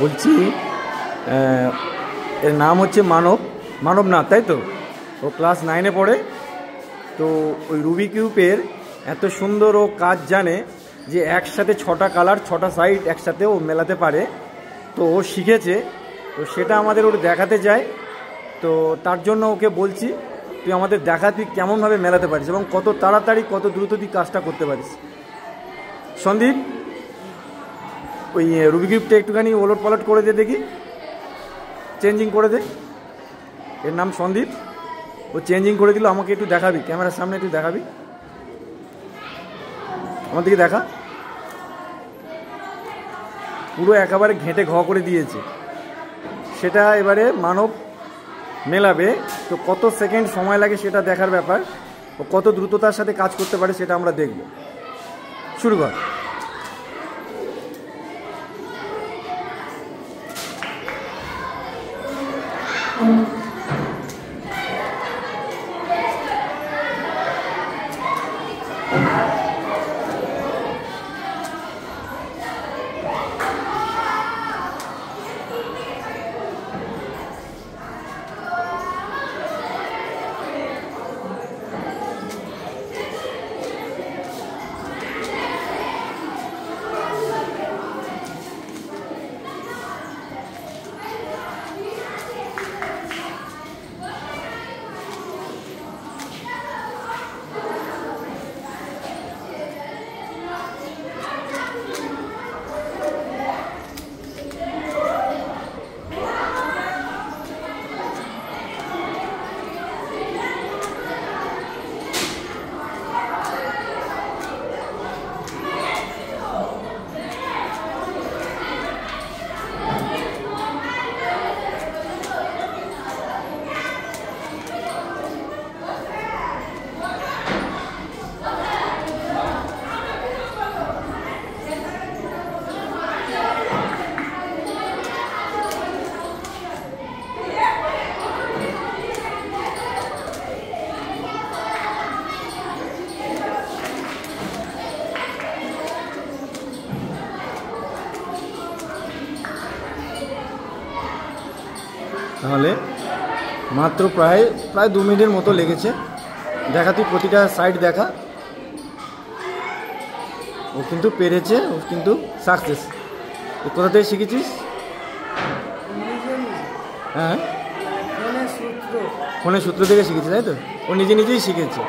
বলছি এর নাম হচ্ছে মানব মানবনাথ, তাই তো? ও ক্লাস 9-এ পড়ে। তো ওই রুবিক কিউবের এত সুন্দর ও কাজ জানে যে একসাথে 6টা কালার 6টা সাইড একসাথে ও মেলাতে পারে। তো ও শিখেছে, তো সেটা আমাদের ওর দেখাতে চায়। তো তার জন্য ওকে বলছি তুই আমাদের দেখা, তুই কেমনভাবে মেলাতে পারিস এবং কত তাড়াতাড়ি কত দ্রুত তুই কাজটা করতে পারিস। সন্দীপ, ওই রুবিক কিউবটা একটুখানি ওলট পালট করে দে, দেখি চেঞ্জিং করে দে। এর নাম সন্দীপ, ও চেঞ্জিং করে দিল। আমাকে একটু দেখাবি, ক্যামেরার সামনে একটু দেখাবি, আমার দিকে দেখা। পুরো একেবারে ঘেঁটে ঘ করে দিয়েছে। সেটা এবারে মানব মেলাবে। তো কত সেকেন্ড সময় লাগে সেটা দেখার ব্যাপার, ও কত দ্রুততার সাথে কাজ করতে পারে সেটা আমরা দেখব। শুরু কর। তাহলে মাত্র প্রায় 2 মিনিটের মতো লেগেছে। দেখা, তুই প্রতিটা সাইড দেখা। ও কিন্তু পেরেছে, ও কিন্তু সাকসেস। তুই কোথা থেকে শিখেছিস? হ্যাঁ, ফোনের সূত্র থেকে শিখেছিস, তাই তো? ও নিজে নিজেই শিখেছে।